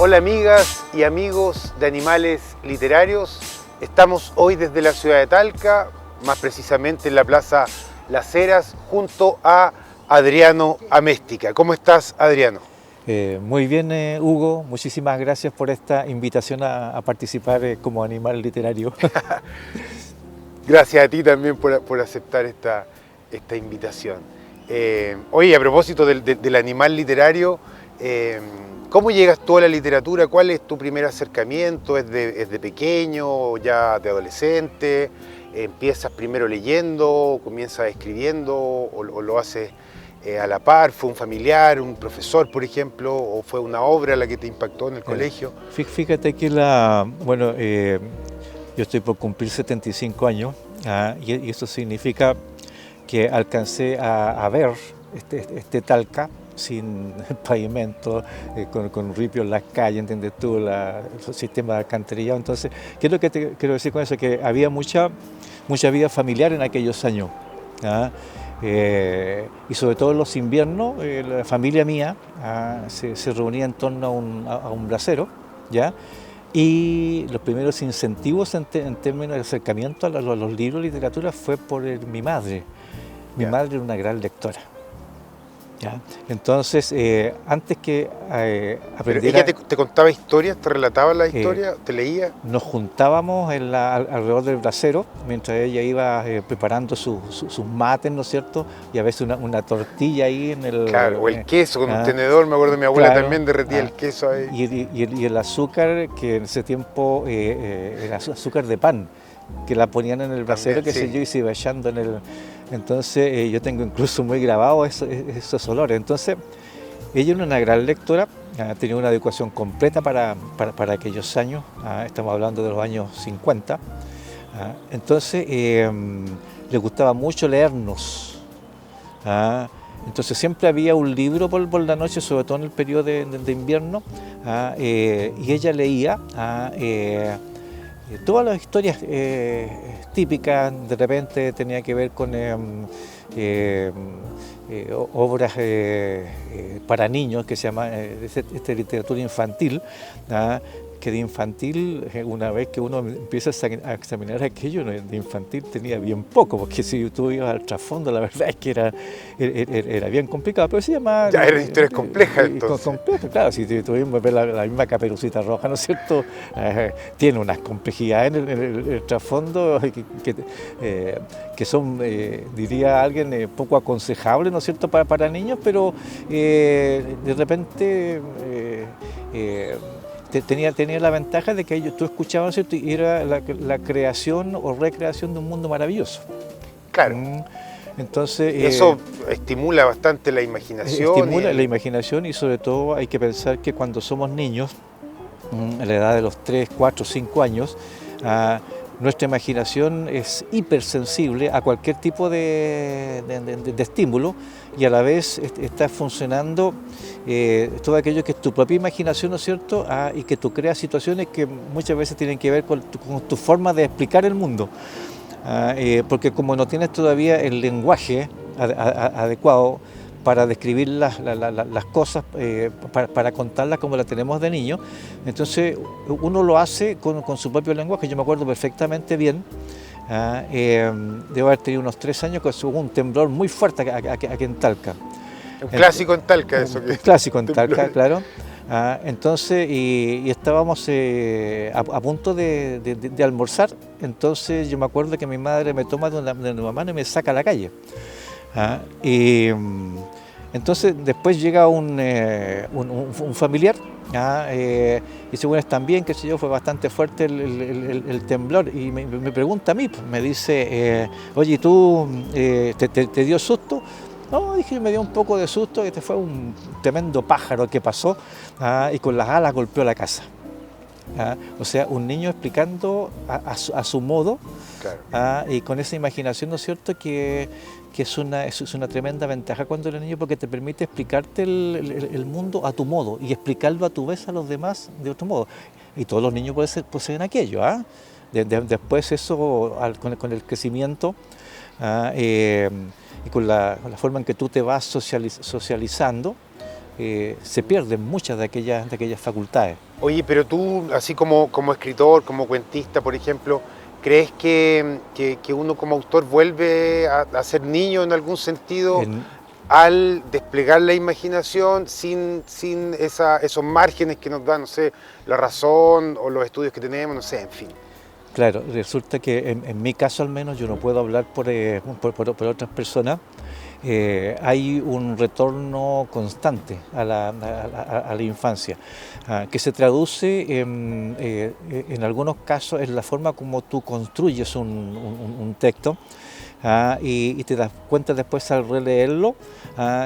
Hola amigas y amigos de Animales Literarios. Estamos hoy desde la ciudad de Talca, más precisamente en la Plaza Las Heras, junto a Adriano Améstica. ¿Cómo estás, Adriano? Muy bien, Hugo. Muchísimas gracias por esta invitación a participar como animal literario. Gracias a ti también por aceptar esta invitación. Oye, a propósito del animal literario, ¿cómo llegas tú a la literatura? ¿Cuál es tu primer acercamiento? ¿Es de pequeño o ya de adolescente? ¿Empiezas primero leyendo, comienzas escribiendo o lo haces a la par? ¿Fue un familiar, un profesor, por ejemplo? ¿O fue una obra la que te impactó en el colegio? Fíjate que yo estoy por cumplir 75 años y eso significa que alcancé a ver este Talca sin pavimento, con ripio en las calles, ¿entiendes tú? El sistema de alcantarillado. Entonces, ¿qué es lo que te quiero decir con eso? Que había mucha vida familiar en aquellos años. Y sobre todo en los inviernos, la familia mía se reunía en torno a un brasero, ¿ya? Y los primeros incentivos en términos de acercamiento a los libros de literatura fue por mi madre. Mi madre era una gran lectora. ¿Ya? Entonces, antes que aprendiera... ¿Ella te contaba historias, te relataba las historias, te leía? Nos juntábamos alrededor del brasero, mientras ella iba preparando sus mates, ¿no es cierto? Y a veces una tortilla ahí en el... Claro, o el queso con un tenedor, me acuerdo de mi abuela, claro, también derretía el queso ahí. Y el azúcar, que en ese tiempo era azúcar de pan, que la ponían en el brasero, También, qué sé yo, y se iba echando en el... Entonces yo tengo incluso muy grabado esos olores. Entonces ella era una gran lectora, tenía una educación completa para aquellos años, estamos hablando de los años 50. Entonces le gustaba mucho leernos. Entonces siempre había un libro por la noche, sobre todo en el periodo de invierno, y ella leía todas las historias típicas. De repente tenía que ver con obras para niños, que se llama esta literatura infantil, que de infantil, una vez que uno empieza a examinar aquello, de infantil tenía bien poco, porque si tú ibas al trasfondo, la verdad es que era bien complicado, pero se llama... Ya eran historias complejas, entonces. Complejas, claro, si tuvimos ver la misma Caperucita Roja, ¿no es cierto? Tiene unas complejidades en el trasfondo que son, diría alguien, poco aconsejables, ¿no es cierto?, para niños, pero de repente... tenía la ventaja de que tú escuchabas, ¿cierto? Y era la creación o recreación de un mundo maravilloso. Claro. Entonces, eso estimula bastante la imaginación. Estimula la imaginación, y sobre todo hay que pensar que cuando somos niños, a la edad de los 3, 4, 5 años, nuestra imaginación es hipersensible a cualquier tipo de estímulo, y a la vez está funcionando todo aquello que es tu propia imaginación, ¿no es cierto? Y que tú creas situaciones que muchas veces tienen que ver con tu forma de explicar el mundo. Porque como no tienes todavía el lenguaje adecuado para describir las cosas, para contarlas como las tenemos de niño, entonces uno lo hace con su propio lenguaje. Yo me acuerdo perfectamente bien, debo haber tenido unos 3 años, que hubo un temblor muy fuerte aquí en Talca. Un clásico en Talca, eso. Un clásico en Talca, claro. Entonces, y estábamos a punto de almorzar. Entonces yo me acuerdo que mi madre me toma de una mano y me saca a la calle. Entonces después llega un familiar, y según están bien, qué sé yo, fue bastante fuerte el temblor, y me pregunta a mí, pues, me dice, oye, ¿tú te dio susto? No, dije, me dio un poco de susto, que este fue un tremendo pájaro que pasó y con las alas golpeó la casa. O sea, un niño explicando a su modo, claro. Y con esa imaginación, ¿no es cierto?, que es una tremenda ventaja cuando eres niño, porque te permite explicarte el mundo a tu modo y explicarlo a tu vez a los demás de otro modo. Y todos los niños poseen aquello. Después eso, con el crecimiento, y con la forma en que tú te vas socializando, se pierden muchas de aquellas facultades. Oye, pero tú, así como escritor, como cuentista, por ejemplo, ¿crees que uno como autor vuelve a ser niño en algún sentido al desplegar la imaginación sin esos márgenes que nos dan, no sé, la razón o los estudios que tenemos, no sé, en fin? Claro, resulta que en mi caso al menos, yo no puedo hablar por otras personas. Hay un retorno constante a la infancia, que se traduce en algunos casos en la forma como tú construyes un texto. Y te das cuenta después al releerlo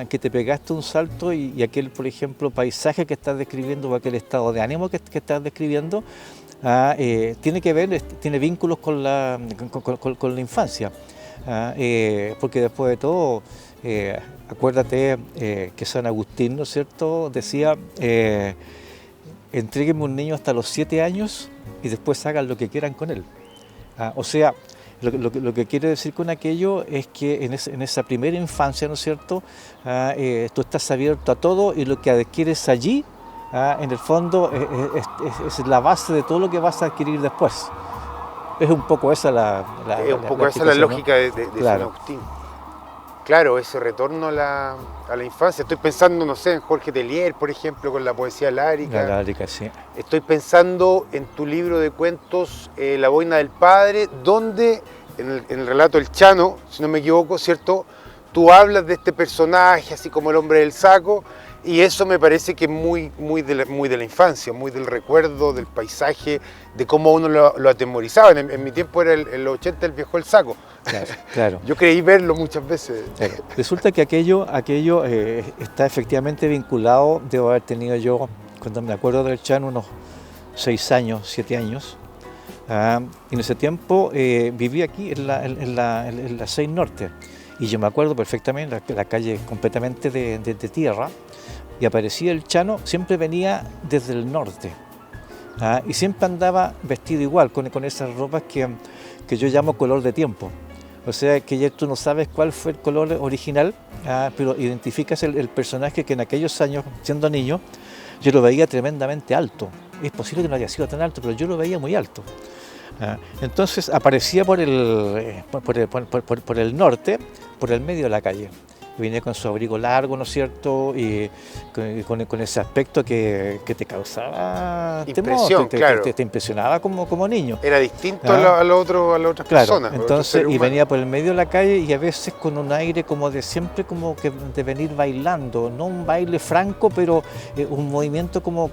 que te pegaste un salto y aquel, por ejemplo, paisaje que estás describiendo o aquel estado de ánimo que estás describiendo tiene vínculos con la infancia. Porque después de todo, acuérdate que San Agustín, ¿no es cierto?, decía, entréguenme un niño hasta los 7 años y después hagan lo que quieran con él. O sea, lo que quiere decir con aquello es que en esa primera infancia, ¿no es cierto?, tú estás abierto a todo y lo que adquieres allí, en el fondo, es la base de todo lo que vas a adquirir después. Es un poco esa la lógica, ¿no?, de claro. San Agustín. Claro, ese retorno a la infancia. Estoy pensando, no sé, en Jorge Tellier, por ejemplo, con la poesía lárica. La lárica, sí. Estoy pensando en tu libro de cuentos, La boina del padre, donde, en el relato El Chano, si no me equivoco, ¿cierto?, tú hablas de este personaje, así como el hombre del saco, y eso me parece que es muy de la infancia, muy del recuerdo, del paisaje, de cómo uno lo atemorizaba. En mi tiempo era en los 80 el viejo del saco. Claro. Yo creí verlo muchas veces. Claro. Resulta que aquello está efectivamente vinculado, debo haber tenido yo, cuando me acuerdo del Chano, unos 6 años, 7 años. Y en ese tiempo viví aquí en la 6 Norte. Y yo me acuerdo perfectamente, la calle completamente de tierra, y aparecía el Chano, siempre venía desde el norte. Y siempre andaba vestido igual, con esas ropas que yo llamo color de tiempo. O sea, que ya tú no sabes cuál fue el color original, pero identificas el personaje que en aquellos años, siendo niño, yo lo veía tremendamente alto. Es posible que no haya sido tan alto, pero yo lo veía muy alto. Entonces aparecía por el norte, por el medio de la calle. Venía con su abrigo largo, ¿no es cierto? Y con ese aspecto que te causaba impresión, temor, claro. te impresionaba como niño. Era distinto a las otras personas. Entonces, y venía por el medio de la calle y a veces con un aire como de siempre, como que de venir bailando, no un baile franco, pero un movimiento como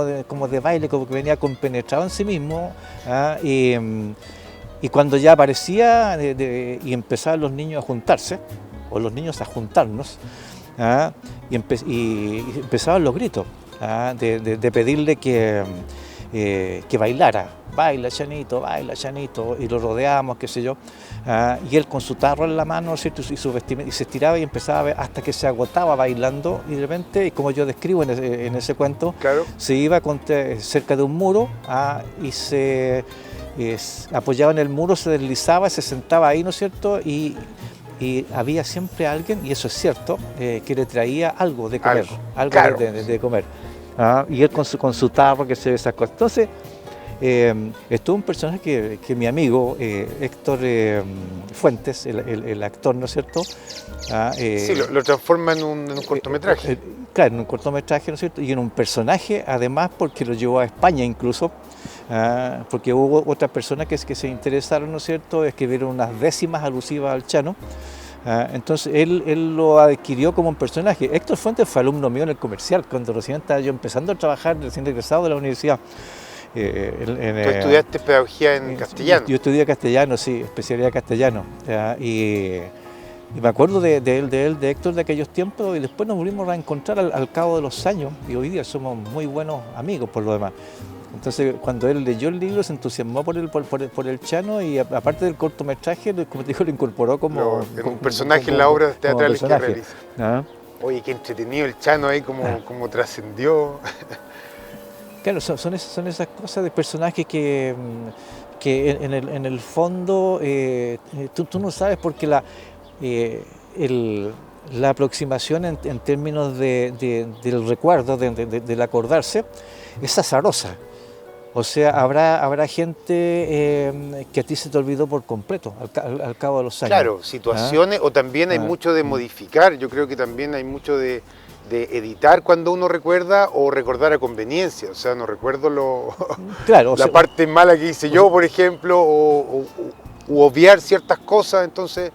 de baile, como que venía compenetrado en sí mismo. Y cuando ya aparecía y empezaban los niños a juntarse, o los niños a juntarnos, y empezaban los gritos de pedirle que bailara. Baila Chanito, y lo rodeábamos, qué sé yo, y él con su tarro en la mano, ¿cierto?, y su vestimenta, y se estiraba y empezaba a ver hasta que se agotaba bailando, y de repente, como yo describo en ese cuento, claro, se iba cerca de un muro y se apoyaba en el muro, se deslizaba, se sentaba ahí, ¿no es cierto?, y había siempre alguien, y eso es cierto, que le traía algo de comer, algo claro, de comer. Y él con su tarro, que se ve esas cosas. Entonces, estuvo un personaje que mi amigo Héctor Fuentes, el actor, ¿no es cierto? Sí, lo transforma en un cortometraje. Claro, en un cortometraje, ¿no es cierto? Y en un personaje, además, porque lo llevó a España incluso, porque hubo otras personas que se interesaron, ¿no es cierto?, escribieron unas décimas alusivas al Chano. Entonces él lo adquirió como un personaje. Héctor Fuentes fue alumno mío en el comercial, cuando recién estaba yo empezando a trabajar, recién egresado de la universidad. ¿Tú estudiaste pedagogía en castellano? Yo estudié castellano, sí, especialidad castellano. Y me acuerdo de Héctor, de aquellos tiempos, y después nos volvimos a encontrar al cabo de los años, y hoy día somos muy buenos amigos por lo demás. Entonces, cuando él leyó el libro, se entusiasmó por el Chano, y aparte del cortometraje, como te digo, lo incorporó como un personaje en la obra teatral que realiza. Oye, qué entretenido el Chano ahí, como trascendió. Claro, son esas cosas de personajes que en el fondo tú no sabes, porque la aproximación en términos del recuerdo, del acordarse, es azarosa. O sea, habrá gente que a ti se te olvidó por completo al cabo de los años. Claro, situaciones, o también hay mucho de modificar. Yo creo que también hay mucho de editar cuando uno recuerda, o recordar a conveniencia. O sea, no recuerdo claro, la parte mala que hice yo, por ejemplo, o obviar ciertas cosas, entonces...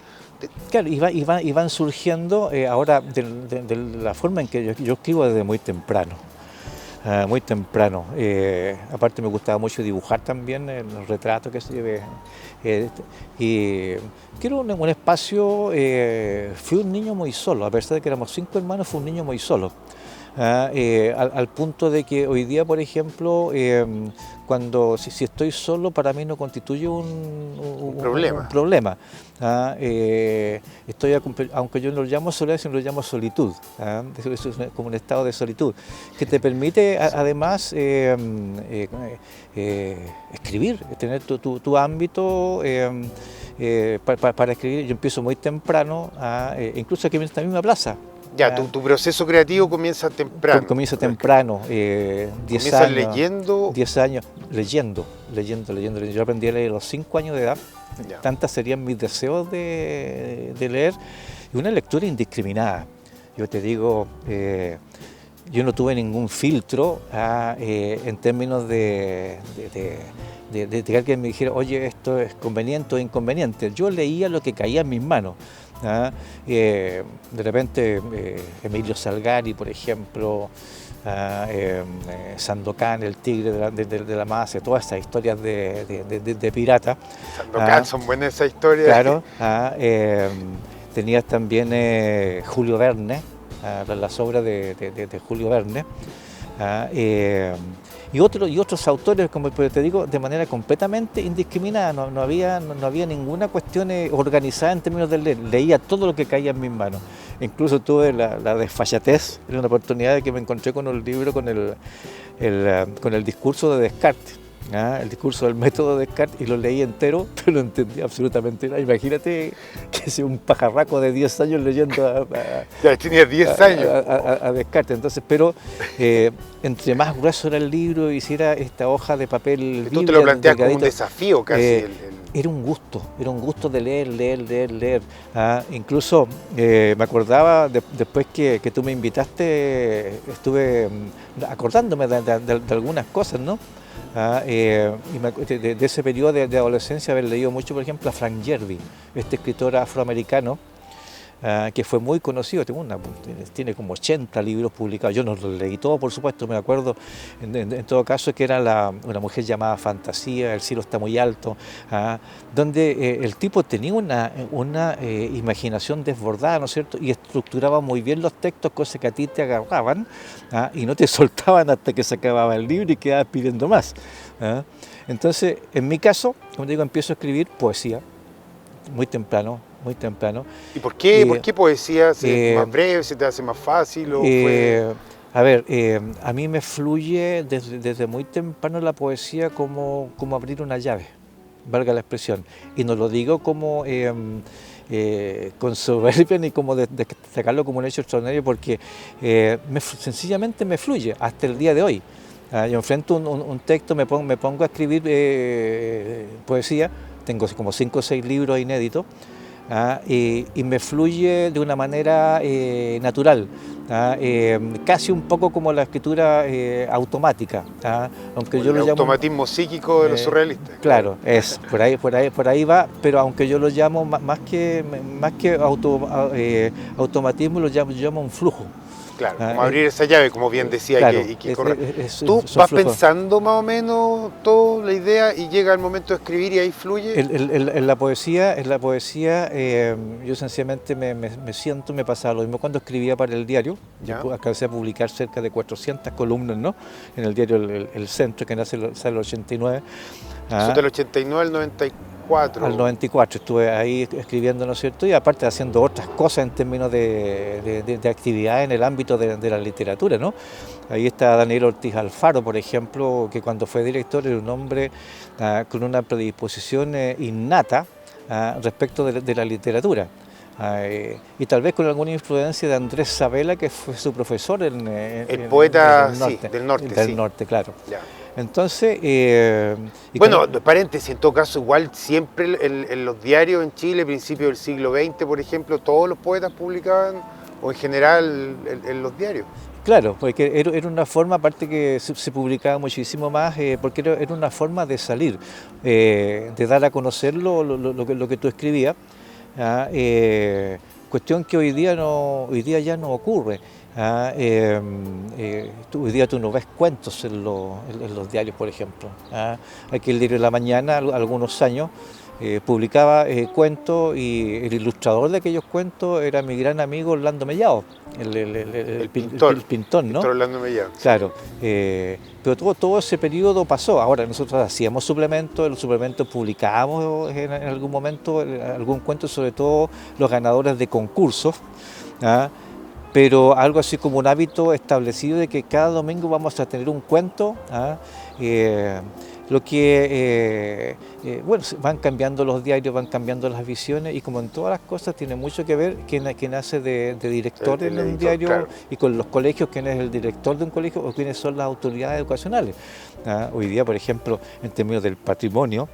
Claro, y van surgiendo ahora de la forma en que yo escribo desde muy temprano. Muy temprano. Aparte me gustaba mucho dibujar también, los retratos que se lleve. Y quiero un espacio, fui un niño muy solo, a pesar de que éramos 5 hermanos, fui un niño muy solo. Al punto de que hoy día, por ejemplo, si estoy solo, para mí no constituye un problema. Aunque yo no lo llamo soledad, sino lo llamo solitud. Eso es como un estado de solitud que te permite además escribir, tener tu ámbito para escribir. Yo empiezo muy temprano, incluso aquí en esta misma plaza. Ya, tu proceso creativo comienza temprano. Comienza temprano, 10 años. Leyendo? 10 años, leyendo. Yo aprendí a leer a los 5 años de edad. Ya. Tantas serían mis deseos de leer. Y una lectura indiscriminada. Yo te digo, yo no tuve ningún filtro en términos de que alguien me dijera, oye, esto es conveniente o inconveniente. Yo leía lo que caía en mis manos. De repente Emilio Salgari, por ejemplo, Sandokan, el tigre de la masa, todas estas historias de pirata. Sandokan, son buenas esas historias. Claro. Tenías también Julio Verne, las obras de Julio Verne. Y otros autores, como te digo, de manera completamente indiscriminada. No había ninguna cuestión organizada en términos de leer. Leía todo lo que caía en mis manos. Incluso tuve la desfachatez, en una oportunidad de que me encontré con un libro con el discurso de Descartes. El discurso del método de Descartes, y lo leí entero, pero no entendí absolutamente nada. Imagínate que sea un pajarraco de 10 años leyendo ya tenía 10 años. A Descartes. Entonces, pero entre más grueso era el libro, hiciera esta hoja de papel. Tú te lo planteas como un desafío casi. Era un gusto de leer. Incluso me acordaba, después que tú me invitaste, estuve acordándome de algunas cosas, ¿no? De ese periodo de adolescencia, haber leído mucho, por ejemplo, a Frank Yerby, este escritor afroamericano, que fue muy conocido. Tiene como 80 libros publicados. Yo no los leí todos, por supuesto. Me acuerdo, en todo caso, que era una mujer llamada Fantasía, El cielo está muy alto, donde el tipo tenía una imaginación desbordada, ¿no es cierto? Y estructuraba muy bien los textos, cosas que a ti te agarraban y no te soltaban hasta que se acababa el libro y quedabas pidiendo más. Entonces, en mi caso, como te digo, empiezo a escribir poesía muy temprano. ¿Y por qué poesía? ¿Se más breve, se te hace más fácil? A ver, a mí me fluye desde muy temprano la poesía como abrir una llave, valga la expresión. Y no lo digo como con soberbia ni como de sacarlo como un hecho extraordinario, porque sencillamente me fluye hasta el día de hoy. Yo enfrento un texto, me pongo a escribir poesía, tengo como 5 o 6 libros inéditos. Y me fluye de una manera natural, casi un poco como la escritura automática, aunque yo lo llamo automatismo psíquico de los surrealistas. Claro, por ahí va, pero aunque yo lo llamo más que automatismo, yo llamo un flujo. Claro, como abrir esa llave, como bien decía, claro, y que tú vas pensando más o menos toda la idea y llega el momento de escribir y ahí fluye. En la poesía, yo sencillamente me siento, me pasaba lo mismo cuando escribía para el diario. Yo alcancé a publicar cerca de 400 columnas, ¿no? En el diario El Centro, que sale en el 89. Eso del 89 al 94. Al 94 estuve ahí escribiendo, ¿no es cierto? Y aparte haciendo otras cosas en términos de actividad en el ámbito de la literatura, ¿no? Ahí está Daniel Ortiz Alfaro, por ejemplo, que cuando fue director era un hombre con una predisposición innata respecto de la literatura. Y tal vez con alguna influencia de Andrés Sabela, que fue su profesor el poeta del norte. Del norte, claro. Ya. Entonces, bueno, paréntesis, en todo caso, igual siempre en los diarios en Chile, principios del siglo XX, por ejemplo, todos los poetas publicaban, o en general en los diarios. Claro, porque era una forma, aparte que se publicaba muchísimo más, porque era una forma de salir, de dar a conocer lo que tú escribías. Cuestión que hoy día ya no ocurre. Hoy día tú no ves cuentos en los diarios, por ejemplo. Aquí el Diario de la Mañana, algunos años, publicaba cuentos, y el ilustrador de aquellos cuentos era mi gran amigo Orlando Mellado, el pintor, ¿no? Pintor Orlando Mellado. Claro, pero todo ese periodo pasó. Ahora nosotros hacíamos suplementos, en los suplementos publicábamos en algún momento algún cuento, sobre todo los ganadores de concursos, pero algo así como un hábito establecido de que cada domingo vamos a tener un cuento. Lo que, bueno, van cambiando los diarios, van cambiando las visiones, y como en todas las cosas tiene mucho que ver quién hace de director en un diario, claro, y con los colegios, quién es el director de un colegio o quiénes son las autoridades educacionales. Hoy día, por ejemplo, en términos del patrimonio,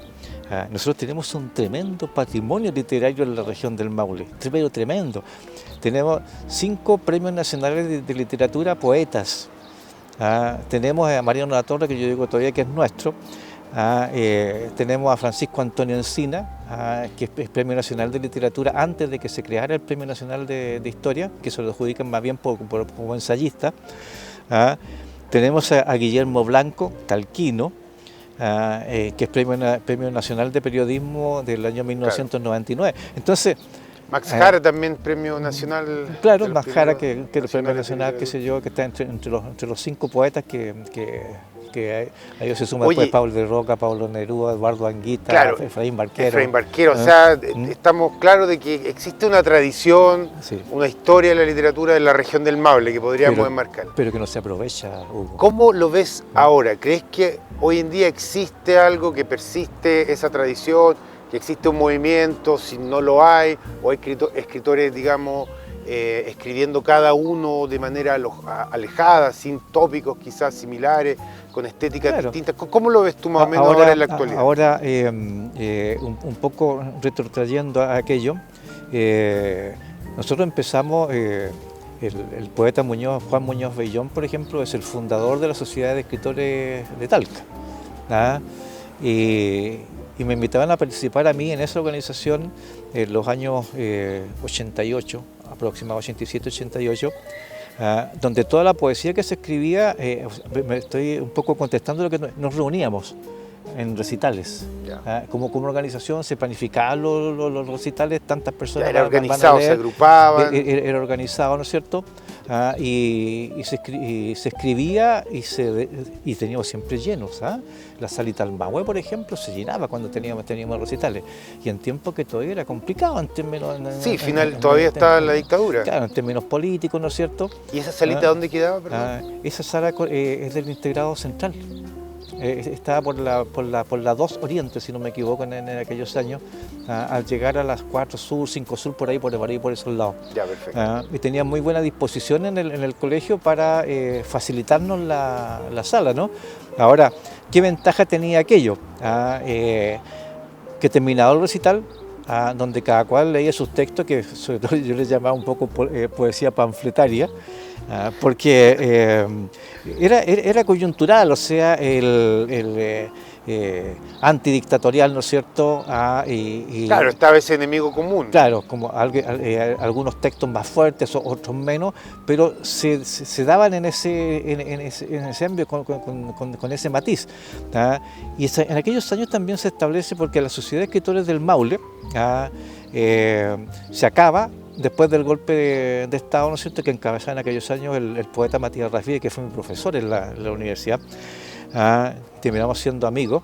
nosotros tenemos un tremendo patrimonio literario en la región del Maule, tremendo. Tenemos 5 premios nacionales de literatura a poetas. Tenemos a Mariano Latorre, que yo digo todavía que es nuestro. Tenemos a Francisco Antonio Encina, que es Premio Nacional de Literatura antes de que se creara el Premio Nacional de Historia, que se lo adjudican más bien como ensayista. Tenemos a Guillermo Blanco, talquino, que es Premio Nacional de Periodismo del año 1999. Entonces, Max Jara también, Premio Nacional. Claro, Max Jara, que el Premio Nacional, qué sé yo, que está entre los 5 poetas que a ellos se suma. Oye, después Pablo de Roca, Pablo Neruda, Eduardo Anguita, claro, Efraín Barquero. O sea, estamos claros de que existe una tradición, sí, una historia de la literatura de la región del Maule que podríamos enmarcar. Pero que no se aprovecha, Hugo. ¿Cómo lo ves ahora? ¿Crees que hoy en día existe algo que persiste esa tradición? Que existe un movimiento, si no lo hay, o hay escritores, digamos, escribiendo cada uno de manera alejada, sin tópicos quizás similares, con estéticas distintas. ¿Cómo lo ves tú más o menos ahora en la actualidad? Ahora, un poco retrotrayendo a aquello, nosotros empezamos, el poeta Juan Muñoz Bellón, por ejemplo, es el fundador de la Sociedad de Escritores de Talca. Y me invitaban a participar a mí en esa organización en los años 88, aproximadamente 87-88, donde toda la poesía que se escribía, me estoy un poco contestando lo que nos reuníamos en recitales. Como organización se planificaban los recitales, tantas personas. Era organizado, se agrupaban. Era organizado, ¿no es cierto? Y se escribía y teníamos siempre llenos. La salita Almahue, por ejemplo, se llenaba cuando teníamos recitales. Y en tiempos que todavía era complicado en términos... Sí, todavía estaba la dictadura. Claro, en términos políticos, ¿no es cierto? ¿Y esa salita dónde quedaba, perdón? Esa sala es del Integrado Central. Estaba por la 2 Oriente, si no me equivoco, en aquellos años, al llegar a las 4 Sur, 5 Sur, por esos lados. Ya, perfecto. Y tenía muy buena disposición en el colegio para facilitarnos la sala, ¿no? Ahora, ¿qué ventaja tenía aquello? Que terminado el recital, donde cada cual leía sus textos, que sobre todo yo les llamaba un poco poesía panfletaria, porque era coyuntural, o sea, el antidictatorial, ¿no es cierto? Claro, estaba ese enemigo común. Claro, como algunos textos más fuertes, otros menos, pero se daban en ese ámbito con ese matiz. Y en aquellos años también se establece, porque la Sociedad de Escritores del Maule se acaba después del golpe de Estado, ¿no es cierto?, que encabezaba en aquellos años el poeta Matías Rafí, que fue mi profesor en la universidad. terminamos siendo amigos,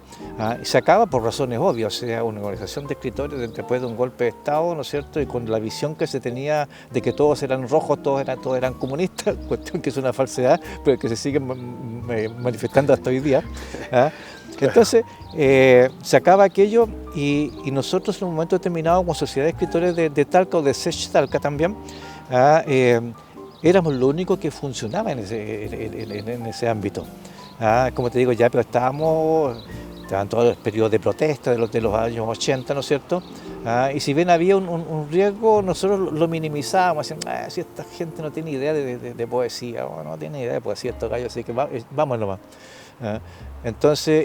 y se acaba por razones obvias, o sea, una organización de escritores después de un golpe de Estado, ¿no es cierto?, y con la visión que se tenía de que todos eran rojos, todos eran comunistas, cuestión que es una falsedad, pero que se sigue manifestando hasta hoy día. Entonces, se acaba aquello y nosotros en un momento determinado, como Sociedad de Escritores de Talca o de SECH Talca también, éramos lo único que funcionaba en ese ámbito. Como te digo, ya pero estaban todos los periodos de protesta de los años 80, ¿no es cierto? Y si bien había un riesgo, nosotros lo minimizábamos, decíamos, si esta gente no tiene idea de poesía, o no tiene idea de poesía estos gallos, así que vamos nomás. Entonces,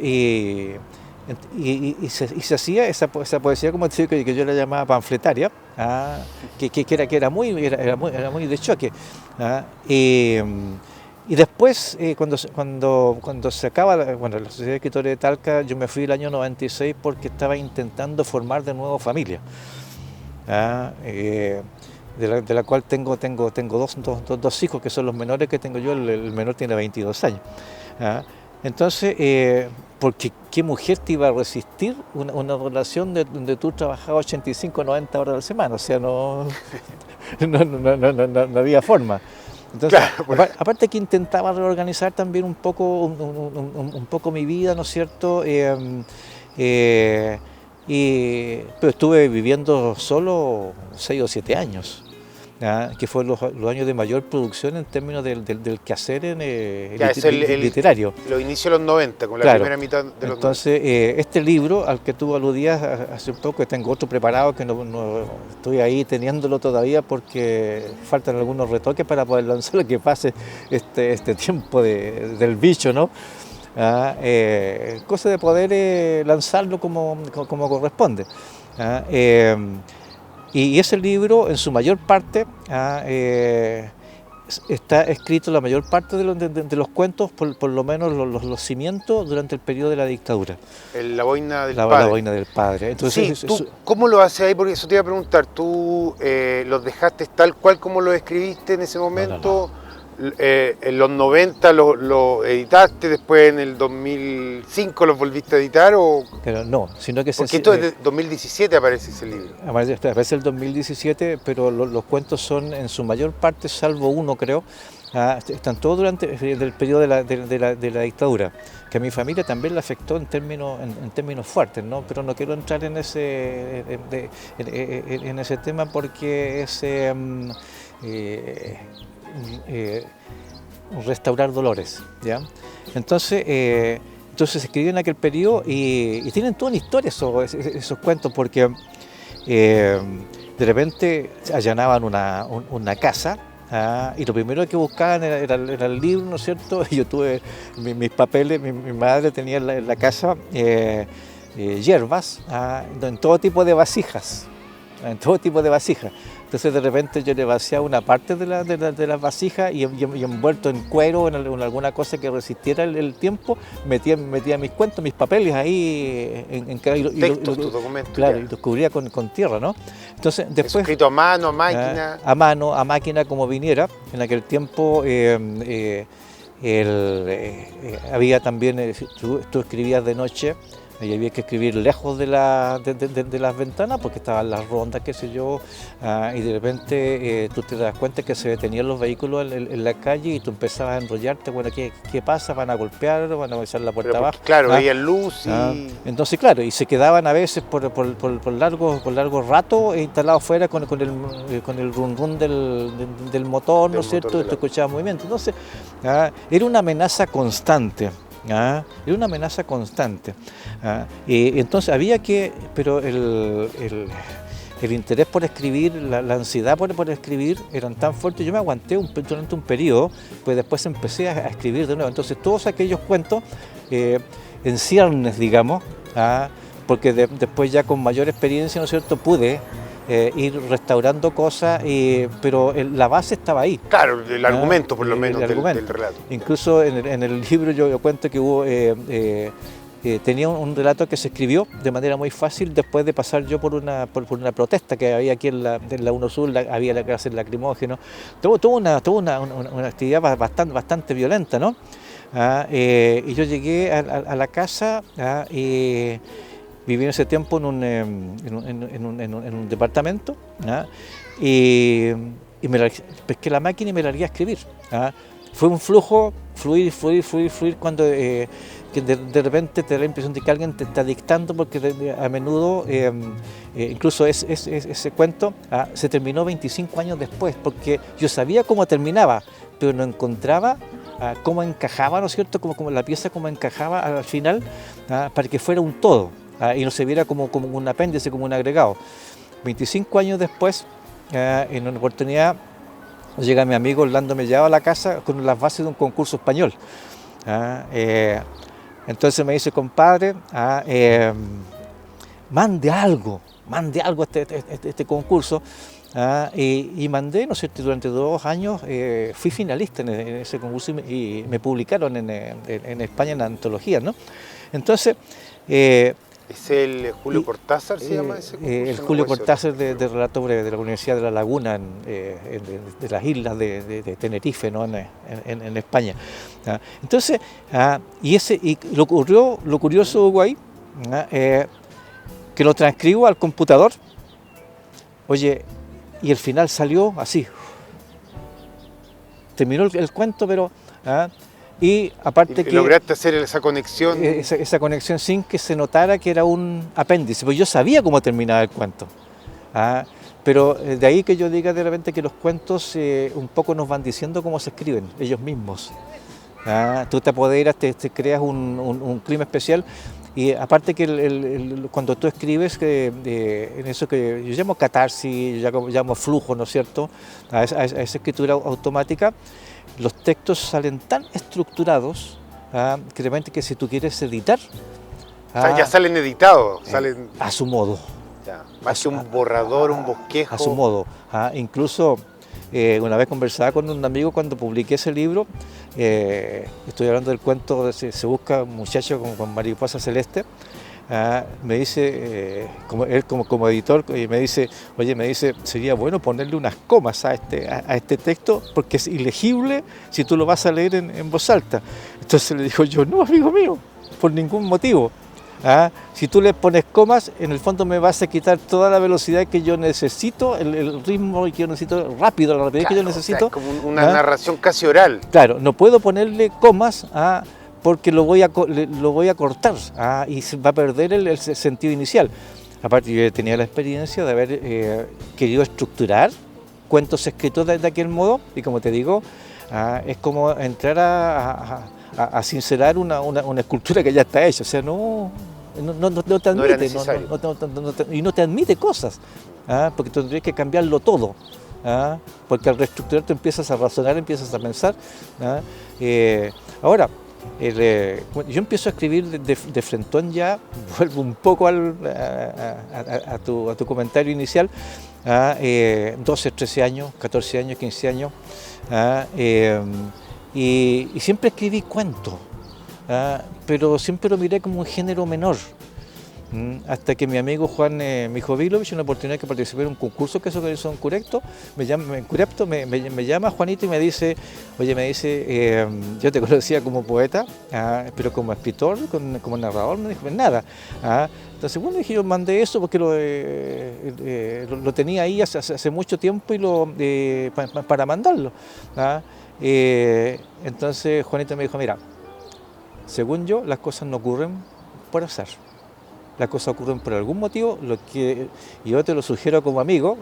se hacía esa poesía, como te digo, que yo la llamaba panfletaria, que era muy de choque. Y después, cuando se acaba la Sociedad de Escritores de Talca, yo me fui el año 96 porque estaba intentando formar de nuevo familia, de la cual tengo dos hijos que son los menores que tengo yo, el menor tiene 22 años. Entonces, porque ¿qué mujer te iba a resistir una relación donde tú trabajabas 85 o 90 horas a la semana? O sea, no había forma. Entonces, claro, aparte que intentaba reorganizar también un poco mi vida, ¿no es cierto? Pero estuve viviendo solo 6 o 7 años. Que fue los años de mayor producción en términos del quehacer literario. Los inicios de los 90, con la primera mitad de los 90. Entonces, este libro al que tú aludías hace poco, que tengo otro preparado, que no estoy ahí teniéndolo todavía porque faltan algunos retoques para poder lanzar lo que pase este tiempo del bicho, ¿no? Cosa de poder lanzarlo como corresponde. Y ese libro, en su mayor parte, está escrito la mayor parte de los cuentos, por lo menos los cimientos, durante el periodo de la dictadura. La boina del padre. La boina del padre. Entonces, sí, ¿cómo lo haces ahí? Porque eso te iba a preguntar. ¿Tú los dejaste tal cual como lo escribiste en ese momento? No. En los 90 lo editaste, después en el 2005 los volviste a editar, ¿o? Pero no, sino que... Porque esto es de 2017 aparece ese libro. Aparece el 2017, pero los cuentos son en su mayor parte, salvo uno creo, están todos durante el periodo de la dictadura, que a mi familia también le afectó en términos fuertes, ¿no? Pero no quiero entrar en ese tema porque es... restaurar dolores, ¿ya? Entonces escribí en aquel periodo y tienen toda una historia esos cuentos, porque de repente allanaban una casa, y lo primero que buscaban era el libro, ¿no es cierto? Y yo tuve mis papeles, mi madre tenía en la casa hierbas, en todo tipo de vasijas. Entonces de repente yo le vaciaba una parte de las vasijas y envuelto en cuero o en alguna cosa que resistiera el tiempo, metía mis cuentos, mis papeles ahí textos, tus documentos. Claro, y los cubría con tierra, ¿no? Entonces después... Escrito a mano, a máquina. A mano, a máquina, como viniera. En aquel tiempo había también, tú escribías de noche, y había que escribir lejos de las ventanas porque estaban las rondas, qué sé yo, y de repente tú te das cuenta que se detenían los vehículos en la calle y tú empezabas a enrollarte, bueno, ¿qué pasa? ¿Van a golpear? ¿Van a echar la puerta abajo? Claro, veían luz y... Entonces, claro, y se quedaban a veces por largo rato instalados fuera con el rum del motor, ¿no es cierto? Y tú escuchabas movimiento. Entonces, era una amenaza constante. Era una amenaza constante. Y entonces había que, pero el interés por escribir, la ansiedad por escribir eran tan fuertes. Yo me aguanté durante un periodo, pues después empecé a escribir de nuevo. Entonces todos aquellos cuentos en ciernes, digamos, porque después ya con mayor experiencia, ¿no es cierto?, pude ir restaurando cosas, pero la base estaba ahí. Claro, el argumento por lo menos del relato. Incluso en el libro yo cuento que hubo, tenía un relato que se escribió de manera muy fácil después de pasar yo por una protesta que había aquí en la UNO Sur, había la clase lacrimógeno. Tuvo una actividad bastante violenta, ¿no? y yo llegué a la casa, y viví en ese tiempo en un departamento, y pesqué la máquina y me largué a escribir. Fue un flujo, fluir cuando que de repente te da la impresión de que alguien te está dictando, porque a menudo, incluso ese cuento se terminó 25 años después, porque yo sabía cómo terminaba, pero no encontraba cómo encajaba, ¿no es cierto?, como la pieza cómo encajaba al final, para que fuera un todo, y no se viera como un apéndice, como un agregado. 25 años después, en una oportunidad, llega mi amigo Orlando Mellado a la casa con las bases de un concurso español. Entonces me dice, compadre, mande algo a este concurso. Y mandé, ¿no es cierto? Durante 2 años fui finalista en ese concurso y me publicaron en España en antologías, ¿no? Entonces... ¿Es el Julio Cortázar, se llama ese concurso? El Julio Cortázar de relato breve de la Universidad de La Laguna, de las islas de Tenerife, ¿no? en España. Entonces, y lo curioso, Hugo, ahí, que lo transcribo al computador, oye, y el final salió así. Terminó el cuento, pero... Y aparte que lograste hacer esa conexión. Esa conexión sin que se notara que era un apéndice, pues yo sabía cómo terminaba el cuento. Pero de ahí que yo diga de repente que los cuentos un poco nos van diciendo cómo se escriben ellos mismos. Tú te apoderas, te creas un clima especial, y aparte que cuando tú escribes en eso que yo llamo catarsis, yo llamo flujo, ¿no es cierto?, a esa escritura automática, los textos salen tan estructurados que de repente que si tú quieres editar... O sea, ya salen editados, salen... A su modo. Más que un borrador, un bosquejo. A su modo. Incluso una vez conversaba con un amigo cuando publiqué ese libro, estoy hablando del cuento de Se busca un muchacho con mariposa celeste. Me dice, como editor, me dice, sería bueno ponerle unas comas a este texto porque es ilegible si tú lo vas a leer en voz alta. Entonces le digo yo, no, amigo mío, por ningún motivo. Si tú le pones comas, en el fondo me vas a quitar toda la velocidad que yo necesito, el ritmo que yo necesito, rápido, la rapidez que yo necesito. O sea, es como una narración casi oral. Claro, no puedo ponerle comas porque lo voy a cortar y se va a perder el sentido inicial. Aparte, yo tenía la experiencia de haber querido estructurar cuentos escritos de aquel modo, y como te digo, es como entrar a sincerar una escultura que ya está hecha. O sea, no te admite, y no te admite cosas, porque tendrías que cambiarlo todo. Porque al reestructurar tú empiezas a razonar, empiezas a pensar. Ahora, yo empiezo a escribir de frentón, ya vuelvo un poco a tu comentario inicial, 12, 13 años, 14 años, 15 años, y siempre escribí cuentos, pero siempre lo miré como un género menor. Hasta que mi amigo Juan Mijovilovich, una oportunidad que participé en un concurso que se organizó en Curepto, me llama Juanito y me dice, yo te conocía como poeta, pero como escritor, como narrador, me dijo, pues nada. Entonces, bueno, dije, yo mandé eso porque lo tenía ahí hace mucho tiempo y para mandarlo. Entonces Juanito me dijo, mira, según yo, las cosas no ocurren por azar. Las cosas ocurren por algún motivo, yo te lo sugiero como amigo,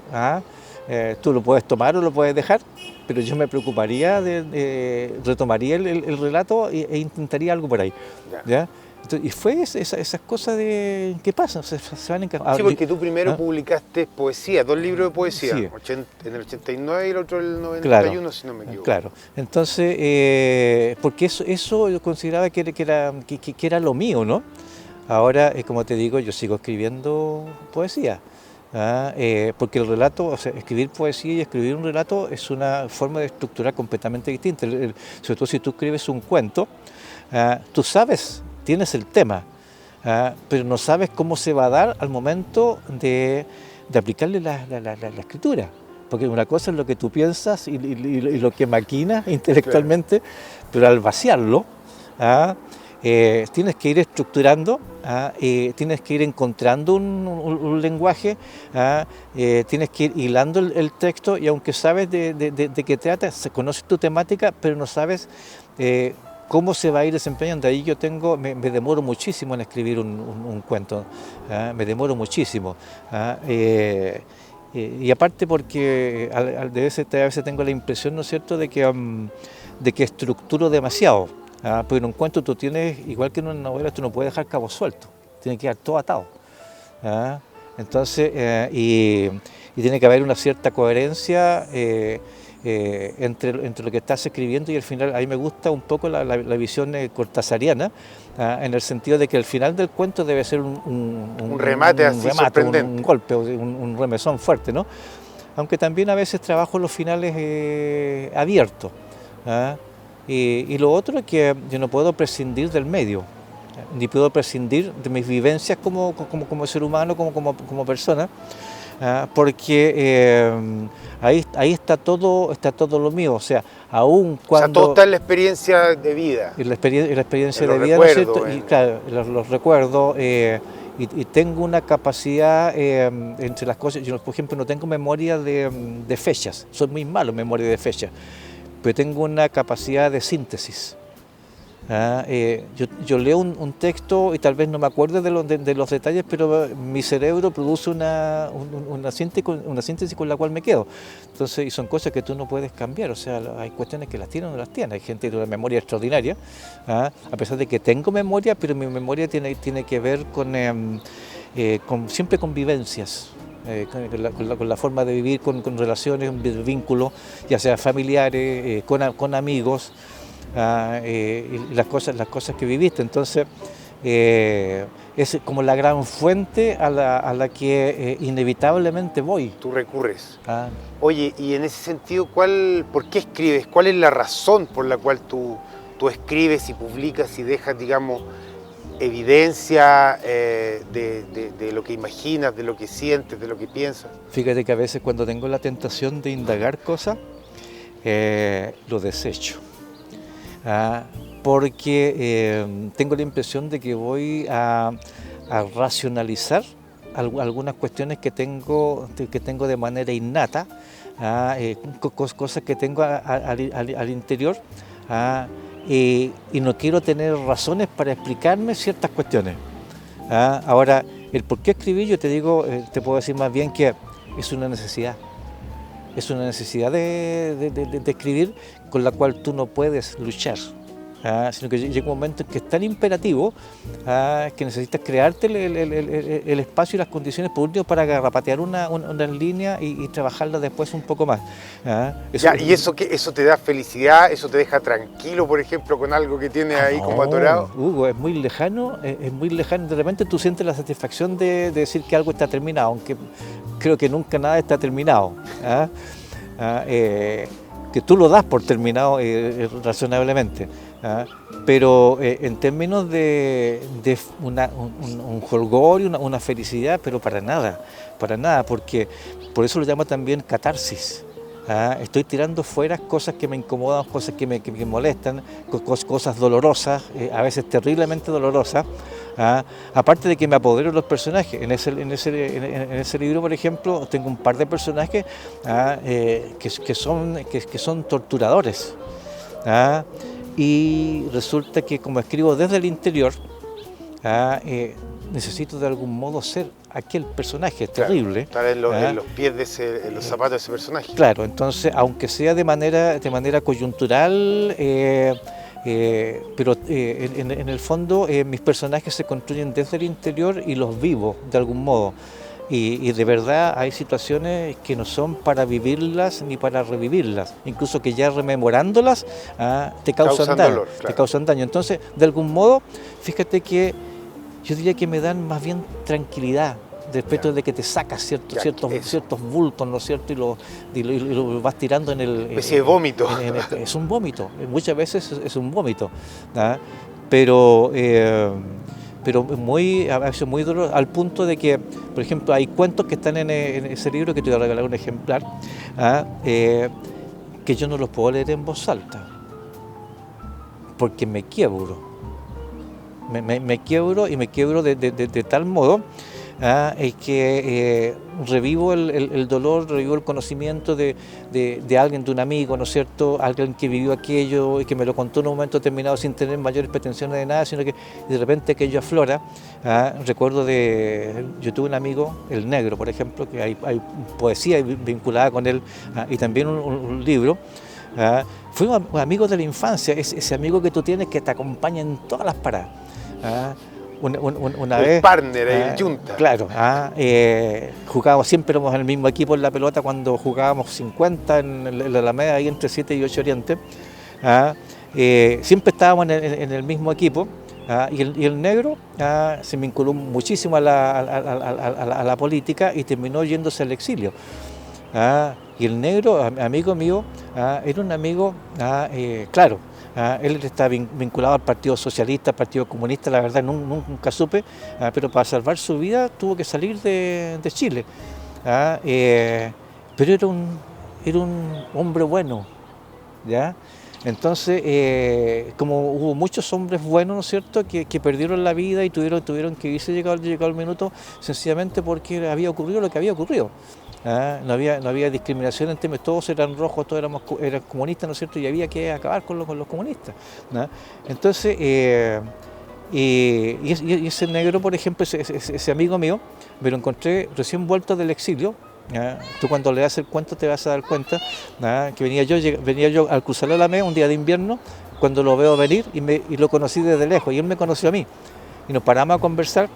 tú lo puedes tomar o lo puedes dejar, pero yo me preocuparía, retomaría el relato e intentaría algo por ahí. ¿Ya? Entonces, y fue esas cosas que pasan, se van encajando. Sí, porque tú primero publicaste poesía, 2 libros de poesía, sí. En el 89 y el otro en el 91, claro, si no me equivoco. Claro, entonces, porque eso yo consideraba que era lo mío, ¿no? Ahora, como te digo, yo sigo escribiendo poesía, porque el relato, o sea, escribir poesía y escribir un relato es una forma de estructurar completamente distinta. Sobre todo si tú escribes un cuento, tú sabes, tienes el tema, pero no sabes cómo se va a dar al momento de aplicarle la escritura. Porque una cosa es lo que tú piensas y lo que maquinas intelectualmente, claro, pero al vaciarlo, ¿ah? Tienes que ir estructurando, ¿ah? Tienes que ir encontrando un lenguaje, ¿ah? Tienes que ir hilando el texto, y aunque sabes de qué trata, conoces tu temática, pero no sabes cómo se va a ir desempeñando. Ahí yo me demoro muchísimo en escribir un cuento, ¿ah? Me demoro muchísimo. ¿Ah? Y aparte porque a veces tengo la impresión, ¿no es cierto?, de que estructuro demasiado. Porque en un cuento tú tienes, igual que en una novela, tú no puedes dejar cabos sueltos, tiene que quedar todo atado. Entonces, y tiene que haber una cierta coherencia entre lo que estás escribiendo y el final. A mí me gusta un poco la visión cortasariana, en el sentido de que el final del cuento debe ser un remate así sorprendente, un golpe, un remesón fuerte, ¿no? Aunque también a veces trabajo los finales abiertos. Y lo otro es que yo no puedo prescindir del medio, ni puedo prescindir de mis vivencias como ser humano, como persona, porque ahí está todo lo mío. O sea, aún cuando... O sea, todo está en la experiencia de vida. En la experiencia de vida, ¿no es cierto? Y claro, los recuerdos, y tengo una capacidad entre las cosas. Yo, por ejemplo, no tengo memoria de fechas, soy muy malo en memoria de fechas, pero tengo una capacidad de síntesis. Yo leo un texto y tal vez no me acuerdo de los detalles, pero mi cerebro produce una síntesis con la cual me quedo. Entonces, y son cosas que tú no puedes cambiar. O sea, hay cuestiones que las tienen o no las tienen. Hay gente que tiene una memoria extraordinaria, a pesar de que tengo memoria, pero mi memoria tiene que ver siempre con vivencias. Con la forma de vivir, con relaciones, vínculos, ya sea familiares, con amigos, y las cosas que viviste. Entonces, es como la gran fuente a la que inevitablemente voy. Tú recurres. Oye, y en ese sentido, ¿por qué escribes? ¿Cuál es la razón por la cual tú escribes y publicas y dejas, digamos, evidencia de lo que imaginas, de lo que sientes, de lo que piensas? Fíjate que a veces cuando tengo la tentación de indagar cosas, lo desecho. Porque tengo la impresión de que voy a racionalizar algunas cuestiones que tengo de manera innata, cosas que tengo al interior, y no quiero tener razones para explicarme ciertas cuestiones. Ahora, el por qué escribir, yo te puedo decir más bien que es una necesidad. Es una necesidad de escribir con la cual tú no puedes luchar, sino que llega un momento en que es tan imperativo que necesitas crearte el espacio y las condiciones, por último, para garrapatear una línea y trabajarla después un poco más. ¿Y eso te da felicidad? ¿Eso te deja tranquilo, por ejemplo, con algo que tienes ahí como atorado? Hugo, es muy lejano, De repente tú sientes la satisfacción de decir que algo está terminado, aunque creo que nunca nada está terminado. Que tú lo das por terminado razonablemente. Pero en términos de un jolgorio, una felicidad, pero para nada, porque por eso lo llamo también catarsis. Estoy tirando fuera cosas que me incomodan, cosas que me molestan, cosas dolorosas, a veces terriblemente dolorosas. Aparte de que me apodero de los personajes. En ese libro, por ejemplo, tengo un par de personajes que son torturadores. Y resulta que, como escribo desde el interior, necesito de algún modo ser aquel personaje terrible. Estar en los pies en los zapatos de ese personaje. Claro, entonces, aunque sea de manera coyuntural, pero en el fondo mis personajes se construyen desde el interior y los vivo de algún modo. Y de verdad hay situaciones que no son para vivirlas ni para revivirlas, incluso que ya rememorándolas te causan daño, dolor, claro. Te causan daño. Entonces, de algún modo, fíjate que yo diría que me dan más bien tranquilidad, respecto de que te sacas ciertos bultos, ¿no es cierto? Y lo vas tirando en el... Especie de vómito. Es un vómito, muchas veces es un vómito. Pero a veces muy doloroso, al punto de que, por ejemplo, hay cuentos que están en ese libro, que te voy a regalar un ejemplar, que yo no los puedo leer en voz alta, porque me quiebro. Me quiebro y me quiebro de tal modo es que revivo el dolor, revivo el conocimiento de alguien, de un amigo, ¿no es cierto? Alguien que vivió aquello y que me lo contó en un momento determinado sin tener mayores pretensiones de nada, sino que de repente aquello aflora. Recuerdo yo tuve un amigo, el Negro, por ejemplo, que hay poesía vinculada con él y también un libro. Fuimos amigos de la infancia, ese amigo que tú tienes que te acompaña en todas las paradas. Una el vez, partner, el yunta. Claro, jugábamos, siempre éramos en el mismo equipo en la pelota cuando jugábamos 50 en la Alameda, ahí entre 7 y 8 Oriente. Siempre estábamos en el mismo equipo. Y el Negro se vinculó muchísimo a la política y terminó yéndose al exilio. Y el Negro, amigo mío, era un amigo, claro, él está vinculado al Partido Socialista, al Partido Comunista, la verdad nunca supe, pero para salvar su vida tuvo que salir de Chile. Pero era un hombre bueno, ¿ya? Entonces, como hubo muchos hombres buenos, ¿no es cierto?, que perdieron la vida y tuvieron que irse llegado el minuto, sencillamente porque había ocurrido lo que había ocurrido. No había discriminación entre todos eran rojos, todos eran comunistas, ¿no es cierto?, y había que acabar con los comunistas, ¿no? Entonces, y ese Negro, por ejemplo, ese amigo mío, me lo encontré recién vuelto del exilio. Tú cuando le das el cuento te vas a dar cuenta que venía yo al cruzar la Alameda un día de invierno, cuando lo veo venir y lo conocí desde lejos y él me conoció a mí y nos paramos a conversar.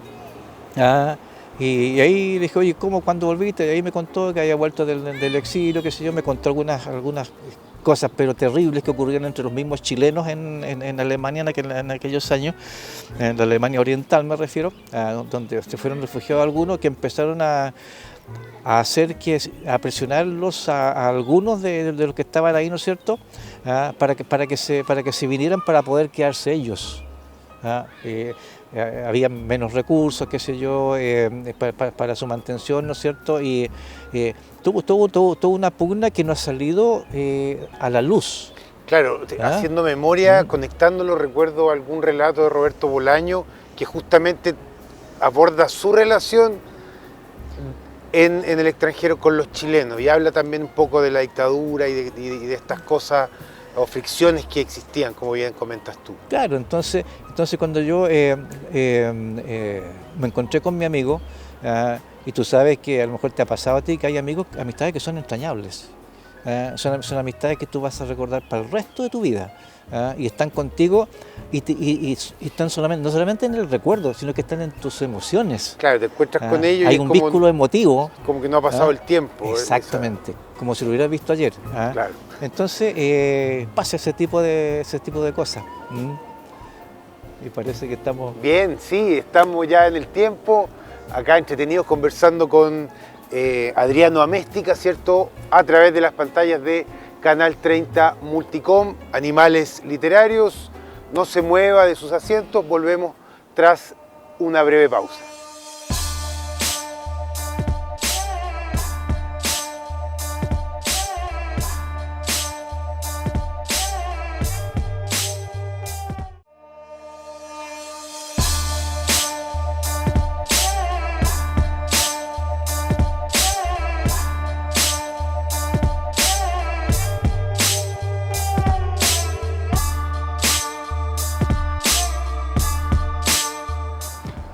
Y ahí le dije, oye, ¿cómo, cuándo volviste? Y ahí me contó que había vuelto del exilio, qué sé yo, me contó algunas cosas pero terribles que ocurrieron entre los mismos chilenos en Alemania en aquellos años, en la Alemania Oriental me refiero, donde se fueron refugiados algunos que empezaron a presionarlos a algunos de los que estaban ahí, ¿no es cierto?, para que se vinieran para poder quedarse ellos. Había menos recursos, qué sé yo, para su mantención, ¿no es cierto? Y tuvo una pugna que no ha salido a la luz. Claro, haciendo memoria, conectándolo, recuerdo algún relato de Roberto Bolaño que justamente aborda su relación en el extranjero con los chilenos y habla también un poco de la dictadura y de estas cosas o fricciones que existían, como bien comentas tú. Claro, entonces cuando yo me encontré con mi amigo, y tú sabes que a lo mejor te ha pasado a ti que hay amistades que son entrañables, son amistades que tú vas a recordar para el resto de tu vida, y están contigo y están no solamente en el recuerdo, sino que están en tus emociones. Claro, te encuentras con ellos. Hay un vínculo emotivo. Como que no ha pasado el tiempo. Exactamente, como si lo hubieras visto ayer. Claro. Entonces pasa ese tipo de cosas. Y parece que estamos... Bien, sí, estamos ya en el tiempo, acá entretenidos conversando con Adriano Améstica, ¿cierto?, a través de las pantallas de Canal 30 Multicom, Animales Literarios. No se mueva de sus asientos, volvemos tras una breve pausa.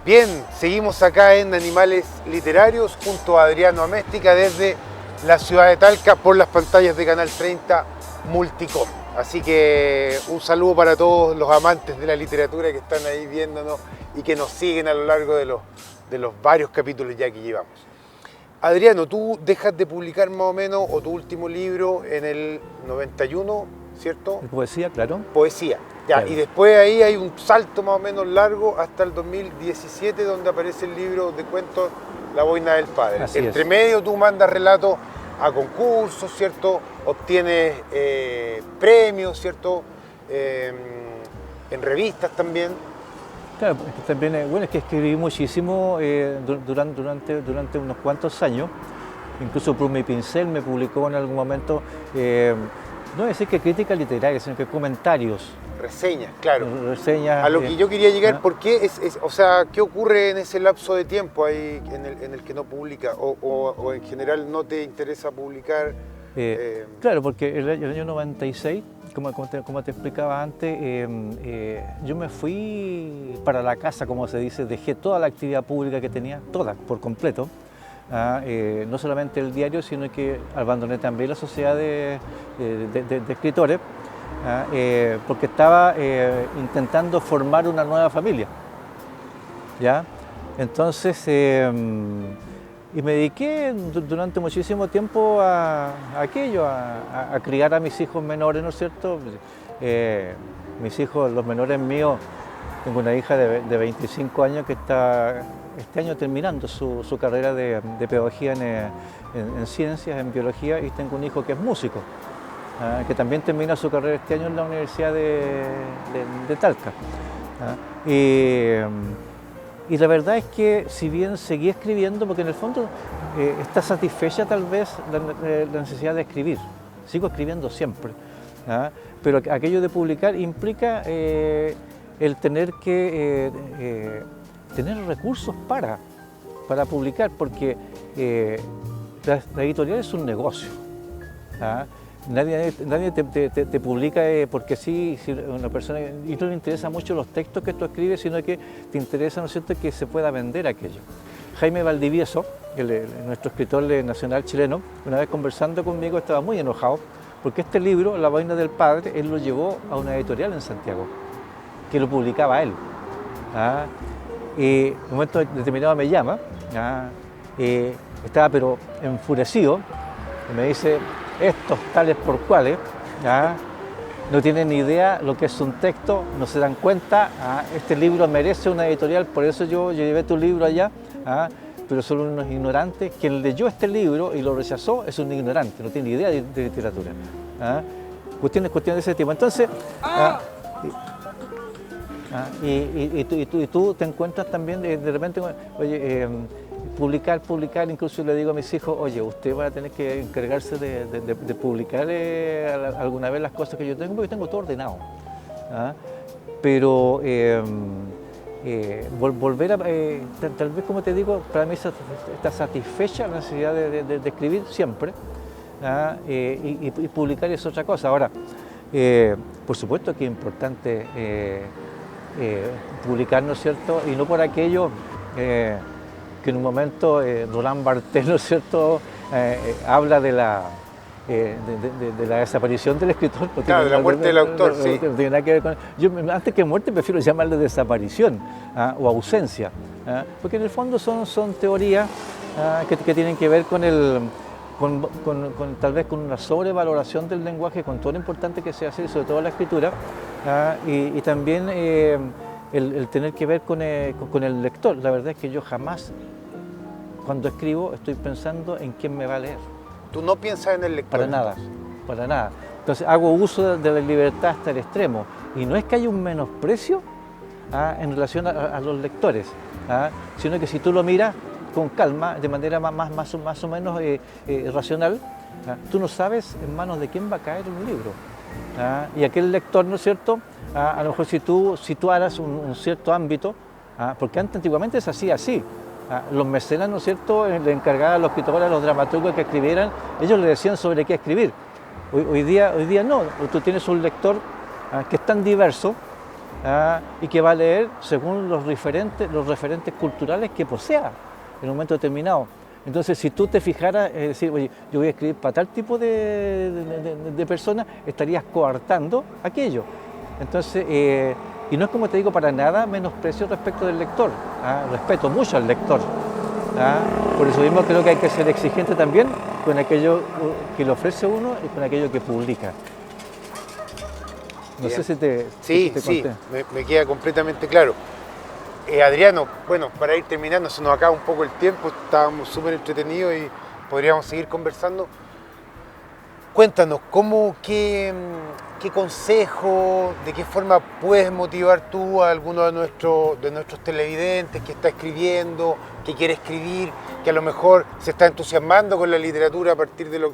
Bien, seguimos acá en Animales Literarios junto a Adriano Améstica desde la ciudad de Talca por las pantallas de Canal 30 Multicom. Así que un saludo para todos los amantes de la literatura que están ahí viéndonos y que nos siguen a lo largo de los varios capítulos ya que llevamos. Adriano, tú dejas de publicar más o menos, o tu último libro en el 91, ¿cierto? Poesía, claro. Poesía. Ya, claro. Y después ahí hay un salto más o menos largo hasta el 2017 donde aparece el libro de cuentos La Boina del Padre. Así Entre es. medio tú mandas relatos a concursos, ¿cierto? Obtienes premios, ¿cierto? En revistas también. Claro, también, bueno, es que escribí muchísimo durante unos cuantos años. Incluso Pluma y Pincel me publicó en algún momento No decir que crítica literaria, sino que comentarios, Reseñas, claro. reseñas. A lo que yo quería llegar, ¿por qué o sea, qué ocurre en ese lapso de tiempo ahí en el que no publica o en general no te interesa publicar? Claro, porque el año 96, como te explicaba antes, yo me fui para la casa, como se dice, dejé toda la actividad pública que tenía, toda, por completo. No solamente el diario, sino que abandoné también la sociedad de escritores, porque estaba intentando formar una nueva familia, ¿ya? Entonces, y me dediqué durante muchísimo tiempo a aquello, a criar a mis hijos menores, ¿no es cierto? Mis hijos, los menores míos, tengo una hija de 25 años que está este año terminando su carrera de pedagogía en ciencias, en biología, y tengo un hijo que es músico, que también termina su carrera este año en la Universidad de Talca. Y la verdad es que si bien seguí escribiendo, porque en el fondo está satisfecha tal vez la necesidad de escribir, sigo escribiendo siempre, pero aquello de publicar implica el tener que tener recursos para publicar, porque la editorial es un negocio. Nadie te publica porque sí, si una persona, y no le interesa mucho los textos que tú escribes, sino que te interesa, ¿no es cierto?, que se pueda vender aquello. Jaime Valdivieso, nuestro escritor nacional chileno, una vez conversando conmigo estaba muy enojado porque este libro, La vaina del padre, él lo llevó a una editorial en Santiago, que lo publicaba él. Y en un momento determinado me llama, estaba pero enfurecido, y me dice: estos tales por cuales no tienen ni idea lo que es un texto, no se dan cuenta, este libro merece una editorial, por eso yo llevé tu libro allá, pero son unos ignorantes. Quien leyó este libro y lo rechazó es un ignorante, no tiene ni idea de literatura. Cuestiones de ese tipo. Entonces, y tú te encuentras también de repente, oye, publicar, incluso le digo a mis hijos: oye, usted va a tener que encargarse de publicar alguna vez las cosas que yo tengo, porque tengo todo ordenado. Pero volver a, tal vez, como te digo, para mí está satisfecha la necesidad de escribir siempre, y publicar es otra cosa. Ahora, por supuesto que es importante publicar, ¿no es cierto? Y no por aquello que en un momento Roland Barthes, ¿no es cierto?, habla de la desaparición del escritor. Claro, de la muerte del autor, sí. No tiene nada que ver con, yo, antes que muerte, prefiero llamarle desaparición o ausencia, porque en el fondo son teorías que tienen que ver con tal vez con una sobrevaloración del lenguaje, con todo lo importante que se hace, sobre todo la escritura, y también el tener que ver con el lector. La verdad es que yo jamás, cuando escribo, estoy pensando en quién me va a leer. ¿Tú no piensas en el lector? Para nada. Entonces hago uso de la libertad hasta el extremo. Y no es que haya un menosprecio en relación a los lectores, sino que si tú lo miras con calma, de manera más o menos racional, tú no sabes en manos de quién va a caer un libro. Y aquel lector, ¿no es cierto?, a lo mejor si tú situaras un cierto ámbito, porque antiguamente se hacía así. Los mecenas, ¿no es cierto?, le encargaban a los escritores, a los dramaturgos que escribieran, ellos le decían sobre qué escribir. Hoy día no, tú tienes un lector que es tan diverso y que va a leer según los referentes culturales que posea en un momento determinado. Entonces, si tú te fijaras, decir, oye, yo voy a escribir para tal tipo de personas, estarías coartando aquello. Entonces, y no es, como te digo, para nada menosprecio respecto del lector. Respeto mucho al lector. Por eso mismo creo que hay que ser exigente también con aquello que le ofrece uno y con aquello que publica. No sé si te conté. Me queda completamente claro. Adriano, bueno, para ir terminando, se nos acaba un poco el tiempo, estábamos súper entretenidos y podríamos seguir conversando. Cuéntanos, qué consejo, de qué forma puedes motivar tú a alguno de nuestros televidentes que está escribiendo, que quiere escribir, que a lo mejor se está entusiasmando con la literatura a partir de lo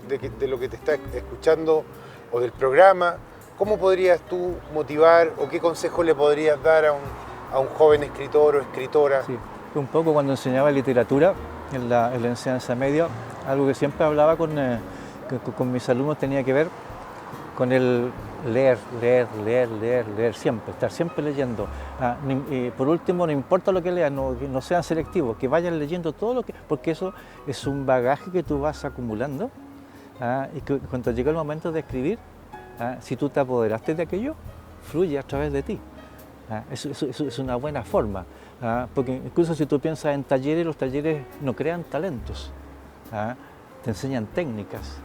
que te está escuchando. o del programa, ¿cómo podrías tú motivar o qué consejo le podrías dar a un joven escritor o escritora? Sí, un poco cuando enseñaba literatura en la enseñanza media, algo que siempre hablaba con mis alumnos tenía que ver con el leer siempre, estar siempre leyendo. Por último, no importa lo que lean, no sean selectivos, que vayan leyendo todo lo que... Porque eso es un bagaje que tú vas acumulando, y que cuando llega el momento de escribir, si tú te apoderaste de aquello, fluye a través de ti. Eso es una buena forma, porque incluso si tú piensas en talleres, los talleres no crean talentos, te enseñan técnicas,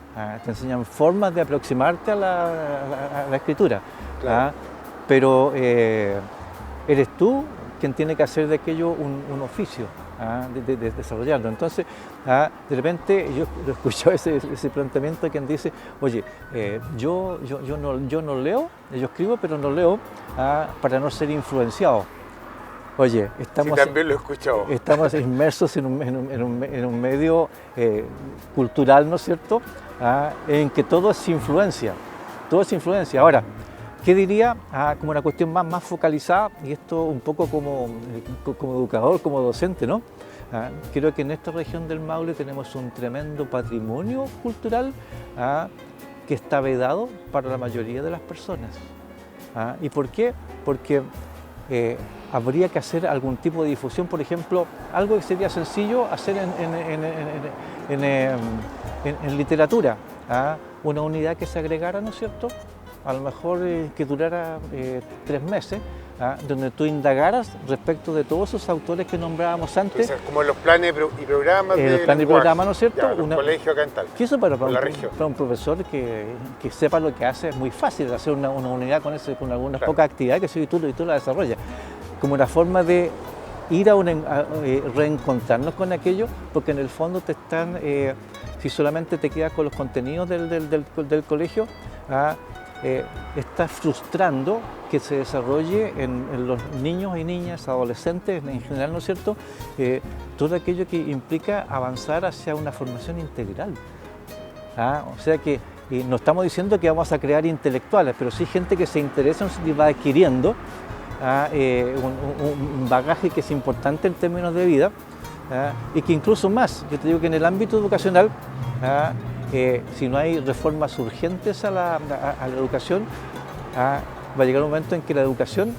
te enseñan formas de aproximarte a la escritura, Claro. pero eres tú quien tiene que hacer de aquello un oficio, de desarrollarlo. Entonces, de repente yo he escuchado ese planteamiento de quien dice, oye, yo no leo, yo escribo, pero no leo para no ser influenciado. Oye, También lo he escuchado. estamos inmersos en un medio cultural, ¿no es cierto?, en que todo es influencia, todo es influencia. Ahora, ¿qué diría como una cuestión más focalizada? Y esto un poco como educador, como docente, ¿no? Creo que en esta región del Maule tenemos un tremendo patrimonio cultural que está vedado para la mayoría de las personas. ¿Y por qué? Porque habría que hacer algún tipo de difusión, por ejemplo, algo que sería sencillo hacer en literatura, una unidad que se agregara, ¿no es cierto?, a lo mejor que durara 3 meses, donde tú indagaras respecto de todos esos autores que nombrábamos antes. Entonces, como los planes y programas los planes y programas, ¿no es cierto? Un colegio acá en Talca. Que eso para la región. Para un profesor que sepa lo que hace es muy fácil hacer una unidad con algunas Claro. pocas actividades que tú la desarrollas. Como una forma de ir a reencontrarnos con aquello, porque en el fondo te están, si solamente te quedas con los contenidos del colegio, estás frustrando que se desarrolle en los niños y niñas, adolescentes en general, ¿no es cierto?, todo aquello que implica avanzar hacia una formación integral. O sea que no estamos diciendo que vamos a crear intelectuales, pero sí gente que se interesa y va adquiriendo un bagaje que es importante en términos de vida, y que incluso más, yo te digo que en el ámbito educacional, si no hay reformas urgentes a la educación, va a llegar un momento en que la educación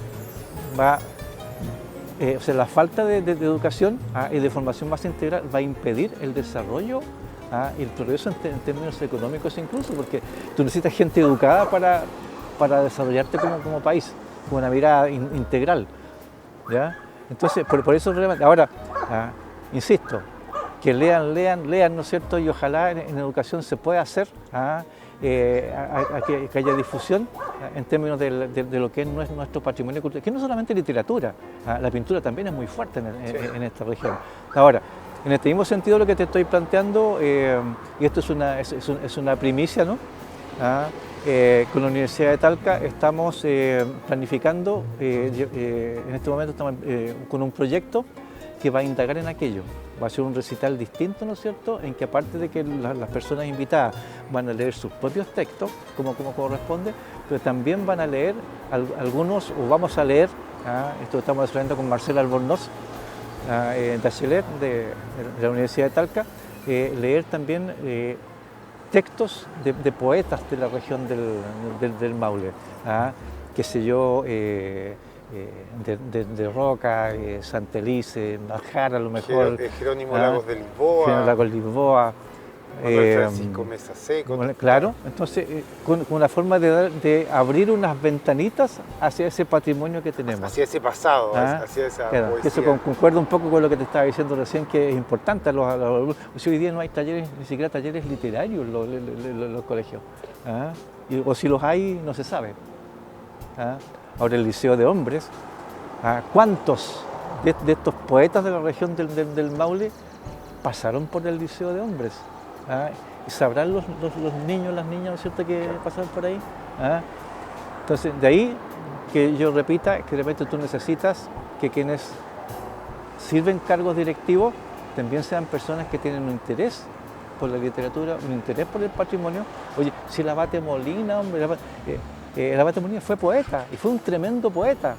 o sea, la falta de educación y de formación más integral va a impedir el desarrollo y el progreso en términos económicos incluso, porque tú necesitas gente educada para desarrollarte como país, con una mirada integral, ¿ya? Entonces, por eso ahora, insisto, que lean, ¿no es cierto?, y ojalá en educación se pueda hacer que haya difusión en términos de lo que es nuestro patrimonio cultural, que no solamente literatura, la pintura también es muy fuerte en esta región. Ahora, en este mismo sentido lo que te estoy planteando, y esto es una primicia, ¿no?, con la Universidad de Talca estamos planificando, en este momento estamos con un proyecto que va a indagar en aquello. Va a ser un recital distinto, ¿no es cierto?, en que aparte de que las personas invitadas van a leer sus propios textos, como corresponde, pero también van a leer algunos, o vamos a leer, esto estamos desarrollando con Marcela Albornoz, Bachelet de la Universidad de Talca, leer también textos de poetas de la región del Maule, qué sé yo, de Roca, Santelice, Najara a lo mejor. Jerónimo Lagos de Lisboa. Jerónimo Lagos de Lisboa. Francisco Mesa Seco. Claro, entonces con una forma de abrir unas ventanitas hacia ese patrimonio que tenemos. Hacia ese pasado, hacia esa poesía. Que eso concuerda un poco con lo que te estaba diciendo recién, que es importante. Hoy día no hay talleres, ni siquiera talleres literarios en los colegios. O si los hay, no se sabe. Ahora el Liceo de Hombres, ¿cuántos de estos poetas de la región del Maule pasaron por el Liceo de Hombres? ¿Y sabrán los niños, las niñas, ¿no es cierto?, que pasaron por ahí? Entonces, de ahí que yo repita que de repente tú necesitas que quienes sirven cargos directivos también sean personas que tienen un interés por la literatura, un interés por el patrimonio. Oye, si el abate Molina, hombre, el abate Molina fue poeta y fue un tremendo poeta.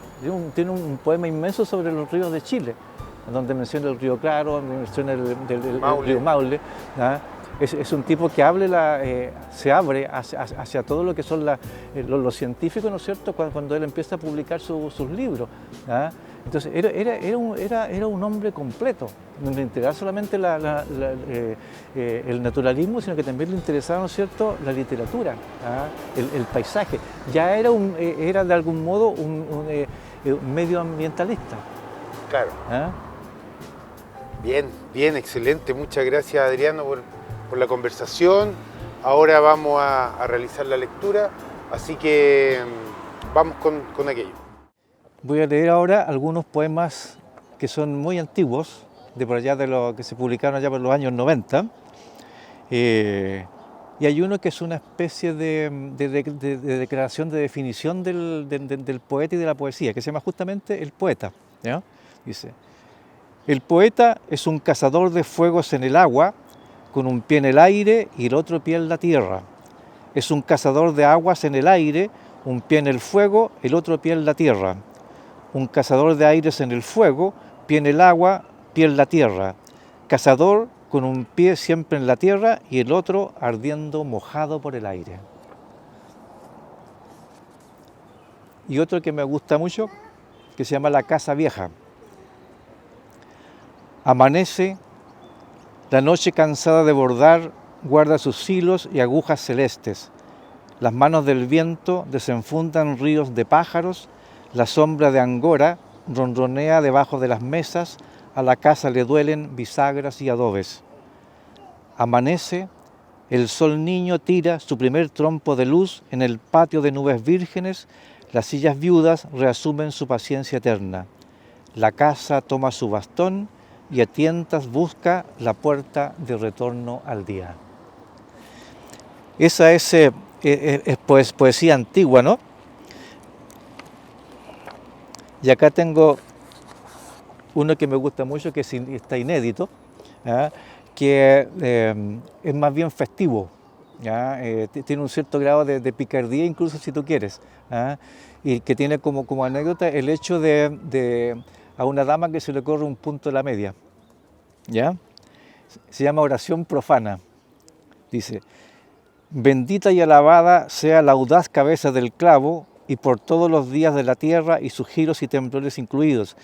Tiene un poema inmenso sobre los ríos de Chile, donde menciona el río Claro, donde menciona el río Maule. ¿Ah? Es un tipo que se abre hacia todo lo que son los científicos, ¿no es cierto?, cuando él empieza a publicar sus libros. ¿Ah? Entonces era un hombre completo, no le interesaba solamente el naturalismo, sino que también le interesaba, ¿no es cierto?, la literatura, ¿ah? El paisaje. Ya era de algún modo un medioambientalista. Claro. ¿Ah? Bien, excelente. Muchas gracias, Adriano, por la conversación. Ahora vamos a realizar la lectura, así que vamos con aquello. Voy a leer ahora algunos poemas que son muy antiguos, de por allá que se publicaron allá por los años 90. Y hay uno que es una especie de declaración, de definición del poeta y de la poesía, que se llama justamente El poeta, ¿ya? Dice: el poeta es un cazador de fuegos en el agua, con un pie en el aire y el otro pie en la tierra. Es un cazador de aguas en el aire, un pie en el fuego, el otro pie en la tierra. Un cazador de aires en el fuego, pie en el agua, pie en la tierra. Cazador con un pie siempre en la tierra y el otro ardiendo mojado por el aire. Y otro que me gusta mucho, que se llama La casa vieja. Amanece, la noche cansada de bordar guarda sus hilos y agujas celestes. Las manos del viento desenfundan ríos de pájaros, la sombra de Angora ronronea debajo de las mesas, a la casa le duelen bisagras y adobes. Amanece, el sol niño tira su primer trompo de luz en el patio de nubes vírgenes, las sillas viudas reasumen su paciencia eterna. La casa toma su bastón y a tientas busca la puerta de retorno al día. Esa es poesía antigua, ¿no? Y acá tengo uno que me gusta mucho, que está inédito, ¿ya? Que es más bien festivo, ¿ya? Tiene un cierto grado de picardía, incluso si tú quieres, ¿ya? Y que tiene como anécdota el hecho de a una dama que se le corre un punto de la media, ¿ya? Se llama Oración profana. Dice: bendita y alabada sea la audaz cabeza del clavo, y por todos los días de la tierra y sus giros y temblores incluidos.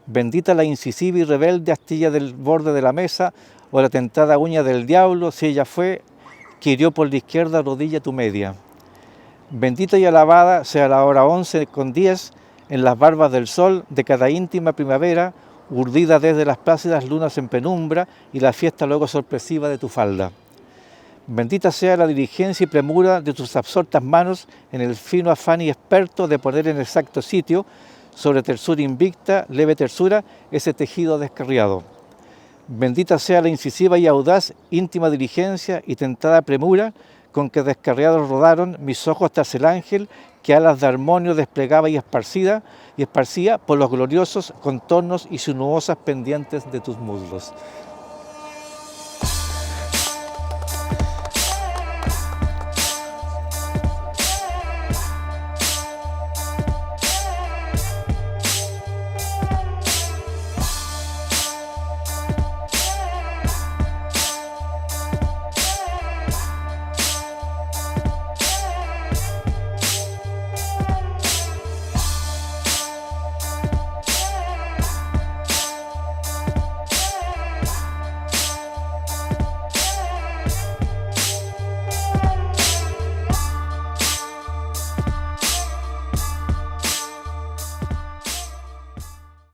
Bendita la incisiva y rebelde astilla del borde de la mesa, o la tentada uña del diablo, si ella fue, que hirió por la izquierda rodilla tu media. Bendita y alabada sea la hora 11:10, en las barbas del sol de cada íntima primavera, urdida desde las plácidas lunas en penumbra, y la fiesta luego sorpresiva de tu falda. Bendita sea la diligencia y premura de tus absortas manos en el fino afán y experto de poner en exacto sitio, sobre tersura invicta, leve tersura, ese tejido descarriado. Bendita sea la incisiva y audaz íntima diligencia y tentada premura con que descarriados rodaron mis ojos tras el ángel que alas de armonio desplegaba y esparcía por los gloriosos contornos y sinuosas pendientes de tus muslos.